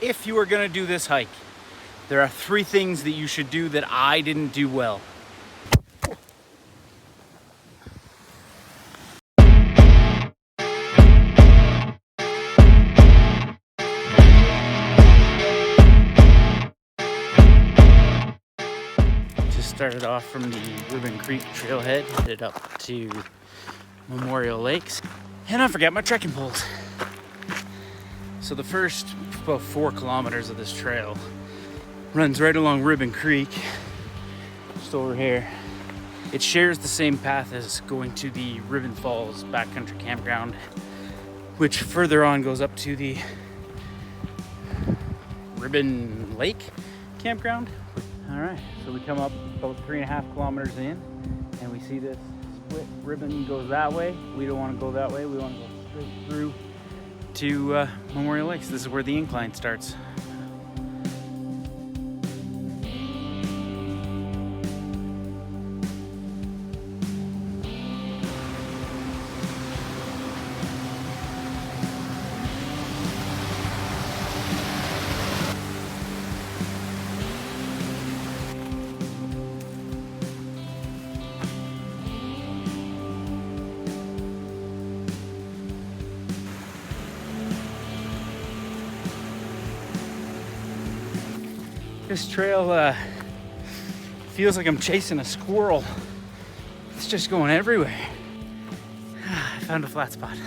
if you are gonna do this hike, there are 3 things that you should do that I didn't do well. Just started off from the Ribbon Creek trailhead, headed up to Memorial Lakes, and I forgot my trekking poles. So the first about 4 kilometers of this trail runs right along Ribbon Creek, just over here. It shares the same path as going to the Ribbon Falls backcountry campground, which further on goes up to the Ribbon Lake campground. All right, so we come up about 3.5 kilometers in, and we see this split ribbon goes that way. We don't want to go that way. We want to go straight through to Memorial Lakes. This is where the incline starts. This trail feels like I'm chasing a squirrel. It's just going everywhere. I found a flat spot.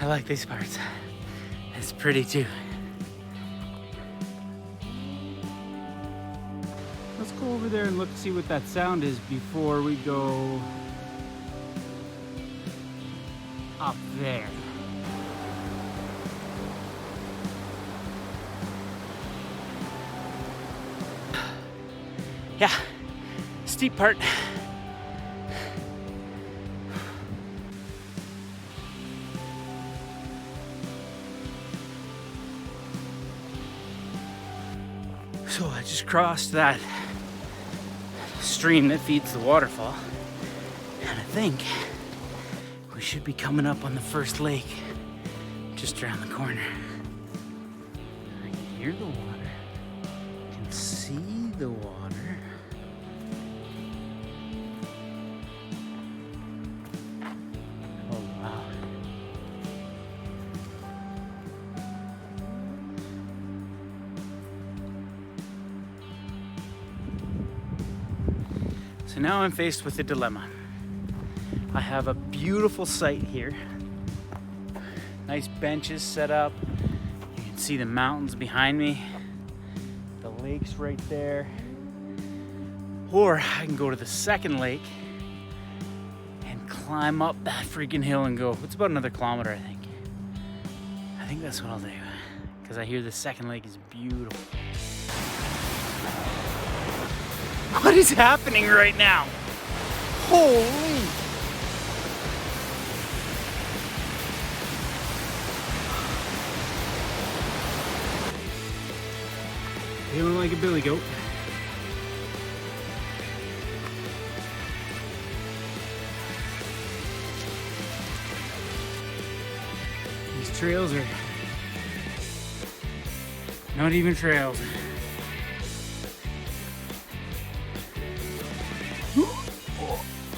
I like these parts. It's pretty too. Let's go over there and look see what that sound is before we go up there. Yeah, steep part. So I just crossed that stream that feeds the waterfall, and I think we should be coming up on the first lake just around the corner. I can hear the water, I can see the water. So now I'm faced with a dilemma. I have a beautiful site here. Nice benches set up. You can see the mountains behind me. The lake's right there. Or I can go to the second lake and climb up that freaking hill and go. It's about another kilometer, I think. I think that's what I'll do, because I hear the second lake is beautiful. What is happening right now? Holy! Feeling like a billy goat. These trails are not even trails.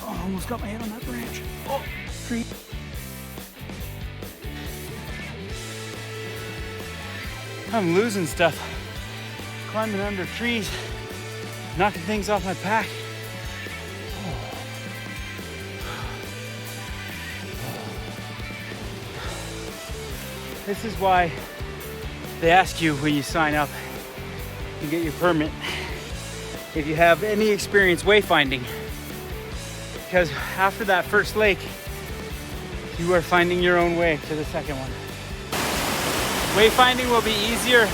Almost got my head on that branch. Oh, tree. I'm losing stuff. Climbing under trees, knocking things off my pack. This is why they ask you when you sign up and get your permit if you have any experience wayfinding. Because after that first lake, you are finding your own way to the second one. Wayfinding will be easier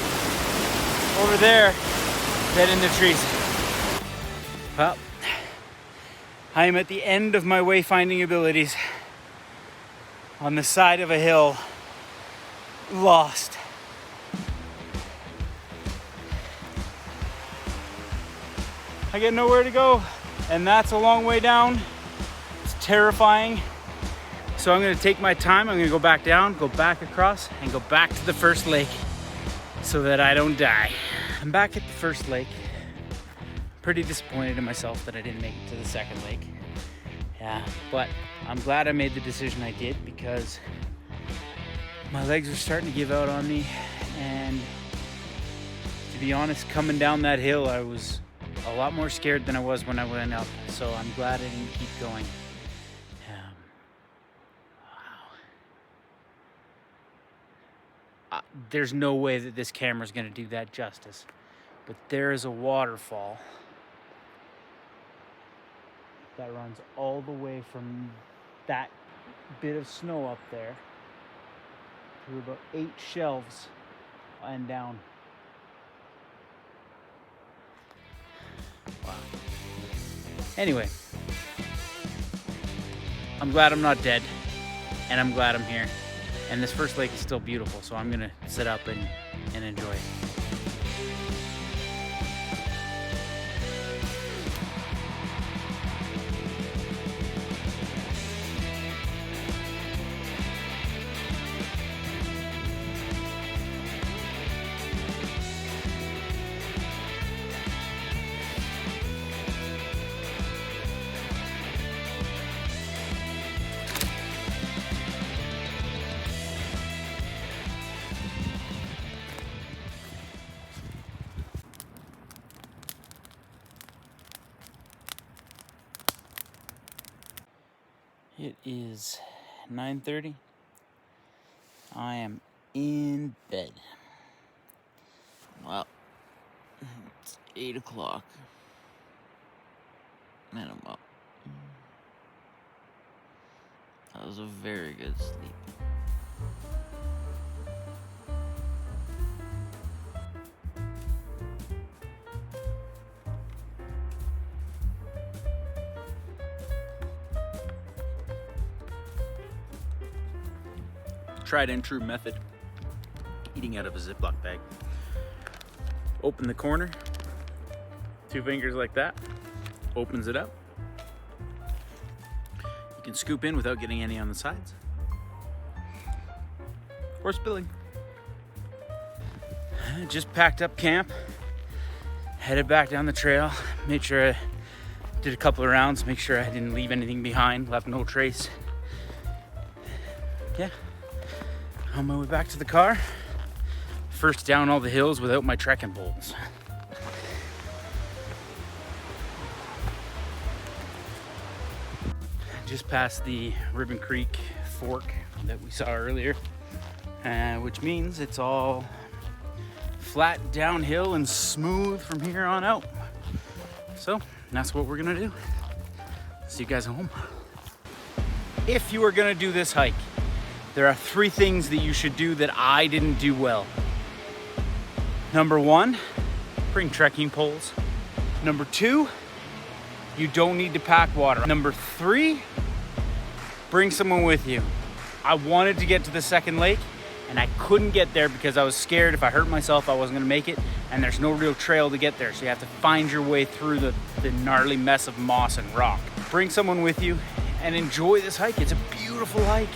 over there than in the trees. Well, I am at the end of my wayfinding abilities on the side of a hill, lost. I get nowhere to go, and that's a long way down. It's terrifying. So I'm gonna take my time, I'm gonna go back down, go back across, and go back to the first lake. so that I don't die. I'm back at the first lake. Pretty disappointed in myself that I didn't make it to the second lake. Yeah, but I'm glad I made the decision I did because my legs are starting to give out on me, and to be honest, coming down that hill, I was a lot more scared than I was when I went up, so I'm glad I didn't keep going. Wow. There's no way that this camera's gonna do that justice, but there is a waterfall that runs all the way from that bit of snow up there through about 8 shelves and down. Wow. Anyway, I'm glad I'm not dead, and I'm glad I'm here. And this first lake is still beautiful, so I'm gonna sit up and enjoy it. It is 9:30. I am in bed. Well, it's 8 o'clock. And I'm up. That was a very good sleep. Tried and true method, eating out of a Ziploc bag. Open the corner, 2 fingers like that, opens it up. You can scoop in without getting any on the sides or spilling. Just packed up camp, headed back down the trail, made sure I did a couple of rounds, make sure I didn't leave anything behind, left no trace. Yeah. On my way back to the car, first down all the hills without my trekking poles. Just past the Ribbon Creek fork that we saw earlier, which means it's all flat downhill and smooth from here on out. So that's what we're gonna do. See you guys home. If you are gonna do this hike, there are 3 things that you should do that I didn't do well. Number 1, bring trekking poles. Number 2, you don't need to pack water. Number 3, bring someone with you. I wanted to get to the second lake and I couldn't get there because I was scared if I hurt myself I wasn't gonna make it, and there's no real trail to get there, so you have to find your way through the gnarly mess of moss and rock. Bring someone with you and enjoy this hike. It's a beautiful hike.